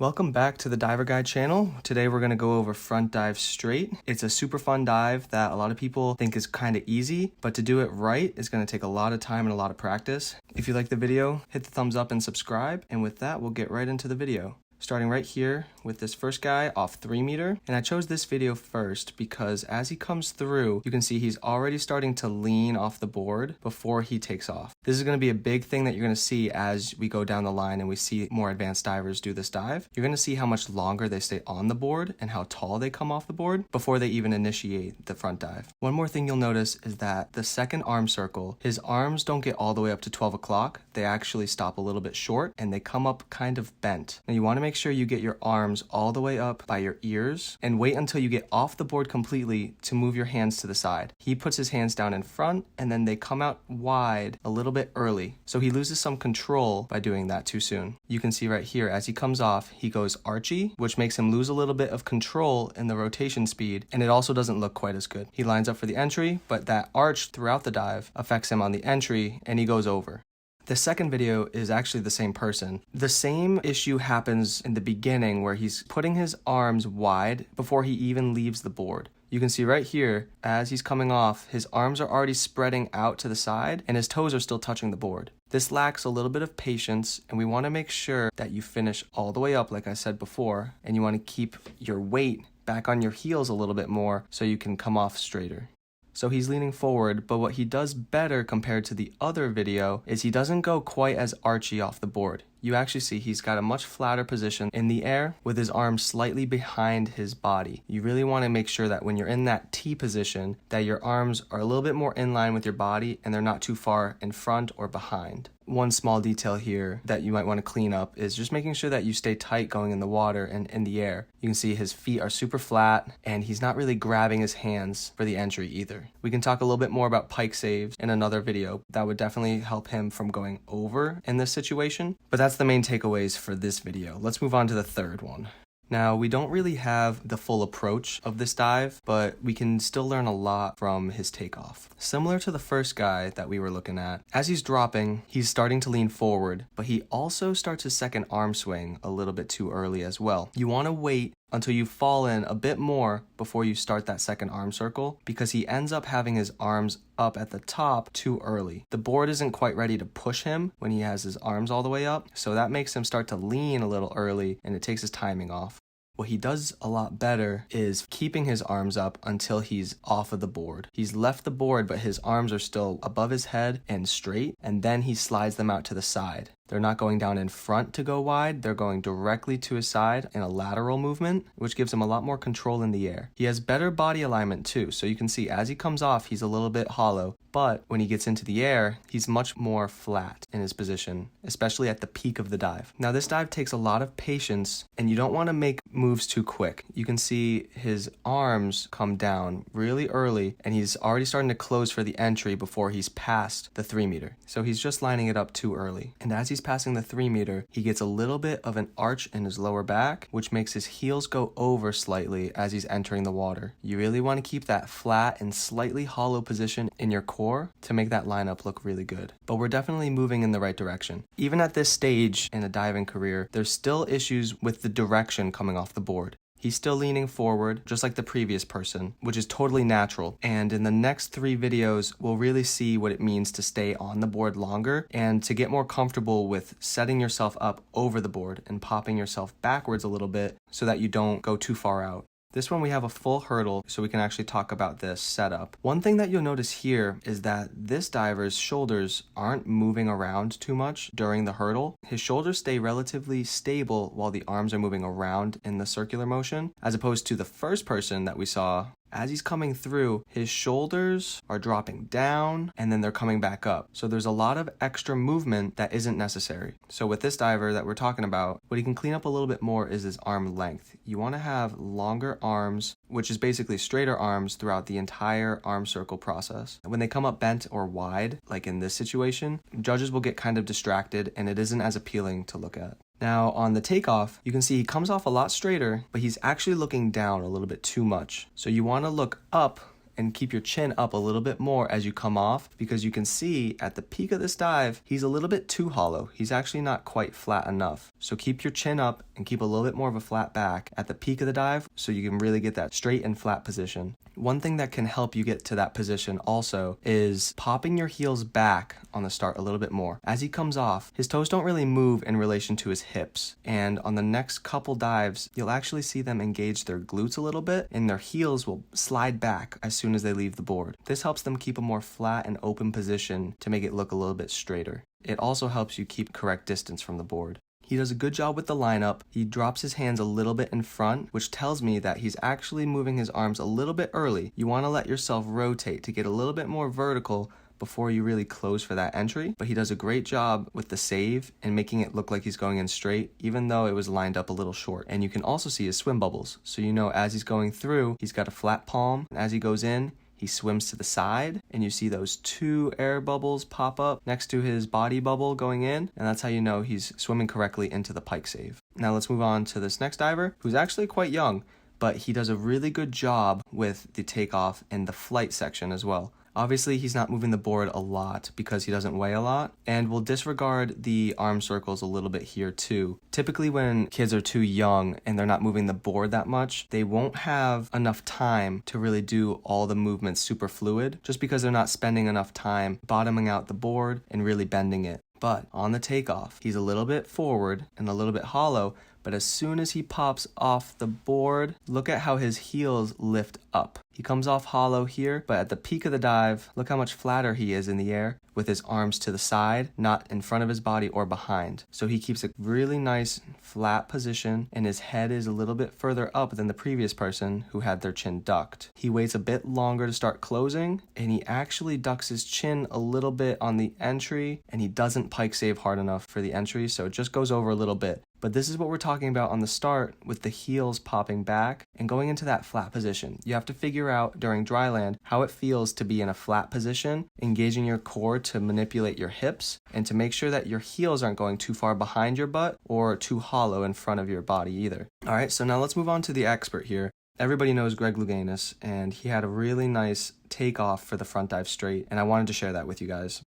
Welcome back to the Diver Guide channel. Today we're going to go over front dive straight. It's a super fun dive that a lot of people think is kind of easy, but to do it right is going to take a lot of time and a lot of practice. If you like the video, hit the thumbs up and subscribe. And with that, we'll get right into the video. Starting right here with this first guy off 3 meter. And I chose this video first because as he comes through, you can see he's already starting to lean off the board before he takes off. This is going to be a big thing that you're going to see as we go down the line and we see more advanced divers do this dive. You're going to see how much longer they stay on the board and how tall they come off the board before they even initiate the front dive. One more thing you'll notice is that the second arm circle, his arms don't get all the way up to 12 o'clock. They actually stop a little bit short and they come up kind of bent. Now you want to make sure you get your arms all the way up by your ears and wait until you get off the board completely to move your hands to the side. He puts his hands down in front and then they come out wide a little bit early. So he loses some control by doing that too soon. You can see right here as he comes off, he goes archy, which makes him lose a little bit of control in the rotation speed, and it also doesn't look quite as good. He lines up for the entry, but that arch throughout the dive affects him on the entry and he goes over. The second video is actually the same person. The same issue happens in the beginning where he's putting his arms wide before he even leaves the board. You can see right here, as he's coming off, his arms are already spreading out to the side and his toes are still touching the board. This lacks a little bit of patience, and we want to make sure that you finish all the way up like I said before, and you want to keep your weight back on your heels a little bit more so you can come off straighter. So he's leaning forward, but what he does better compared to the other video is he doesn't go quite as archy off the board. You actually see he's got a much flatter position in the air with his arms slightly behind his body. You really want to make sure that when you're in that T position, that your arms are a little bit more in line with your body and they're not too far in front or behind. One small detail here that you might want to clean up is just making sure that you stay tight going in the water and in the air. You can see his feet are super flat and he's not really grabbing his hands for the entry either. We can talk a little bit more about pike saves in another video. That would definitely help him from going over in this situation. But that's the main takeaways for this video. Let's move on to the third one. Now, we don't really have the full approach of this dive, but we can still learn a lot from his takeoff. Similar to the first guy that we were looking at, as he's dropping, he's starting to lean forward, but he also starts his second arm swing a little bit too early as well. You want to wait until you fall in a bit more before you start that second arm circle because he ends up having his arms up at the top too early. The board isn't quite ready to push him when he has his arms all the way up, so that makes him start to lean a little early and it takes his timing off. What he does a lot better is keeping his arms up until he's off of the board. He's left the board, but his arms are still above his head and straight, and then he slides them out to the side. They're not going down in front to go wide, they're going directly to his side in a lateral movement, which gives him a lot more control in the air. He has better body alignment too, so you can see as he comes off, he's a little bit hollow, but when he gets into the air, he's much more flat in his position, especially at the peak of the dive. Now this dive takes a lot of patience, and you don't want to make moves too quick. You can see his arms come down really early, and he's already starting to close for the entry before he's past the 3 meter. So he's just lining it up too early. And as he's passing the 3 meter, he gets a little bit of an arch in his lower back, which makes his heels go over slightly as he's entering the water. You really want to keep that flat and slightly hollow position in your core to make that lineup look really good. But we're definitely moving in the right direction. Even at this stage in a diving career, there's still issues with the direction coming off the board. He's still leaning forward, just like the previous person, which is totally natural. And in the next 3 videos, we'll really see what it means to stay on the board longer and to get more comfortable with setting yourself up over the board and popping yourself backwards a little bit so that you don't go too far out. This one we have a full hurdle, so we can actually talk about this setup. One thing that you'll notice here is that this diver's shoulders aren't moving around too much during the hurdle. His shoulders stay relatively stable while the arms are moving around in the circular motion, as opposed to the first person that we saw. As he's coming through, his shoulders are dropping down and then they're coming back up. So there's a lot of extra movement that isn't necessary. So with this diver that we're talking about, what he can clean up a little bit more is his arm length. You want to have longer arms, which is basically straighter arms throughout the entire arm circle process. When they come up bent or wide, like in this situation, judges will get kind of distracted and it isn't as appealing to look at. Now on the takeoff, you can see he comes off a lot straighter, but he's actually looking down a little bit too much. So you want to look up and keep your chin up a little bit more as you come off, because you can see at the peak of this dive, he's a little bit too hollow. He's actually not quite flat enough. So keep your chin up and keep a little bit more of a flat back at the peak of the dive so you can really get that straight and flat position. One thing that can help you get to that position also is popping your heels back on the start a little bit more. As he comes off, his toes don't really move in relation to his hips, and on the next couple dives, you'll actually see them engage their glutes a little bit, and their heels will slide back as soon as they leave the board. This helps them keep a more flat and open position to make it look a little bit straighter. It also helps you keep correct distance from the board. He does a good job with the lineup. He drops his hands a little bit in front, which tells me that he's actually moving his arms a little bit early. You want to let yourself rotate to get a little bit more vertical before you really close for that entry, but he does a great job with the save and making it look like he's going in straight, even though it was lined up a little short. And you can also see his swim bubbles. So you know as he's going through, he's got a flat palm, and as he goes in, he swims to the side, and you see those 2 air bubbles pop up next to his body bubble going in, and that's how you know he's swimming correctly into the pike save. Now let's move on to this next diver, who's actually quite young, but he does a really good job with the takeoff and the flight section as well. Obviously, he's not moving the board a lot because he doesn't weigh a lot, and we'll disregard the arm circles a little bit here too. Typically when kids are too young and they're not moving the board that much, they won't have enough time to really do all the movements super fluid, just because they're not spending enough time bottoming out the board and really bending it. But on the takeoff, he's a little bit forward and a little bit hollow, but as soon as he pops off the board, look at how his heels lift up. He comes off hollow here, but at the peak of the dive, look how much flatter he is in the air with his arms to the side, not in front of his body or behind. So he keeps a really nice flat position, and his head is a little bit further up than the previous person who had their chin ducked. He waits a bit longer to start closing, and he actually ducks his chin a little bit on the entry, and he doesn't pike save hard enough for the entry, so it just goes over a little bit. But this is what we're talking about on the start with the heels popping back and going into that flat position. You have to figure out during dry land how it feels to be in a flat position, engaging your core to manipulate your hips and to make sure that your heels aren't going too far behind your butt or too hollow in front of your body either. All right, so now let's move on to the expert here. Everybody knows Greg Louganis, and he had a really nice takeoff for the front dive straight, and I wanted to share that with you guys.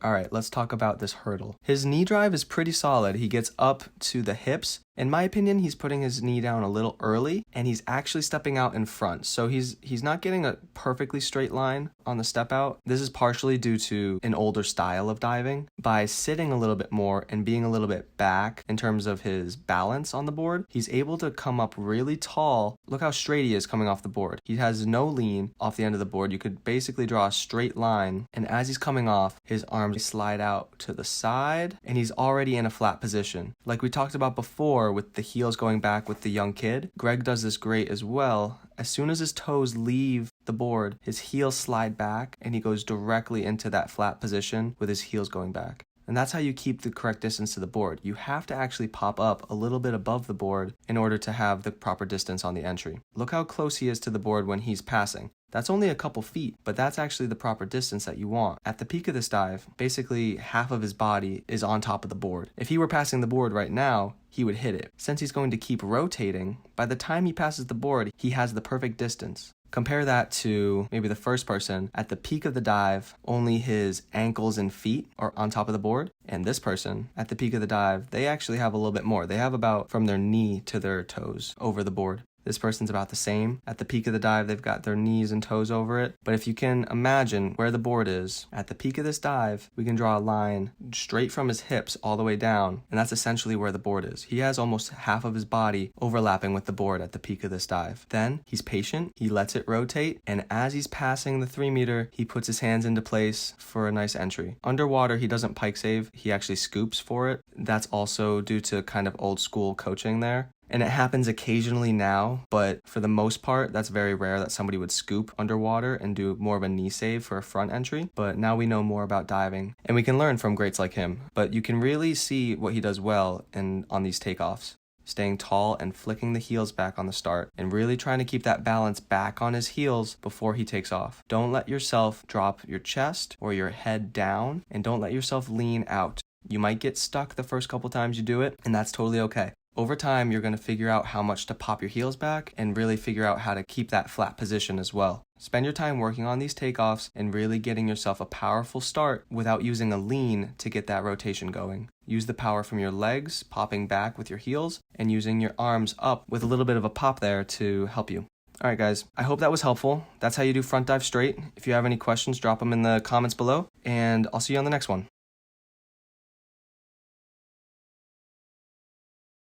All right, let's talk about this hurdle. His knee drive is pretty solid. He gets up to the hips. In my opinion, he's putting his knee down a little early, and he's actually stepping out in front. So he's not getting a perfectly straight line on the step out. This is partially due to an older style of diving. By sitting a little bit more and being a little bit back in terms of his balance on the board, he's able to come up really tall. Look how straight he is coming off the board. He has no lean off the end of the board. You could basically draw a straight line, and as he's coming off, his arms slide out to the side, and he's already in a flat position. Like we talked about before with the heels going back with the young kid, Greg does this great as well. As soon as his toes leave the board, his heels slide back, and he goes directly into that flat position with his heels going back. And that's how you keep the correct distance to the board. You have to actually pop up a little bit above the board in order to have the proper distance on the entry. Look how close he is to the board when he's passing. That's only a couple feet, but that's actually the proper distance that you want. At the peak of this dive, basically half of his body is on top of the board. If he were passing the board right now, he would hit it. Since he's going to keep rotating, by the time he passes the board, he has the perfect distance. Compare that to maybe the first person. At the peak of the dive, only his ankles and feet are on top of the board. And this person, at the peak of the dive, they actually have a little bit more. They have about from their knee to their toes over the board. This person's about the same. At the peak of the dive, they've got their knees and toes over it. But if you can imagine where the board is, at the peak of this dive, we can draw a line straight from his hips all the way down, and that's essentially where the board is. He has almost half of his body overlapping with the board at the peak of this dive. Then he's patient, he lets it rotate, and as he's passing the 3 meter, he puts his hands into place for a nice entry. Underwater, he doesn't pike save, he actually scoops for it. That's also due to kind of old school coaching there. And it happens occasionally now, but for the most part, that's very rare that somebody would scoop underwater and do more of a knee save for a front entry. But now we know more about diving, and we can learn from greats like him. But you can really see what he does well on these takeoffs. Staying tall and flicking the heels back on the start, and really trying to keep that balance back on his heels before he takes off. Don't let yourself drop your chest or your head down, and don't let yourself lean out. You might get stuck the first couple times you do it, and that's totally okay. Over time, you're going to figure out how much to pop your heels back and really figure out how to keep that flat position as well. Spend your time working on these takeoffs and really getting yourself a powerful start without using a lean to get that rotation going. Use the power from your legs, popping back with your heels, and using your arms up with a little bit of a pop there to help you. All right, guys, I hope that was helpful. That's how you do front dive straight. If you have any questions, drop them in the comments below, and I'll see you on the next one.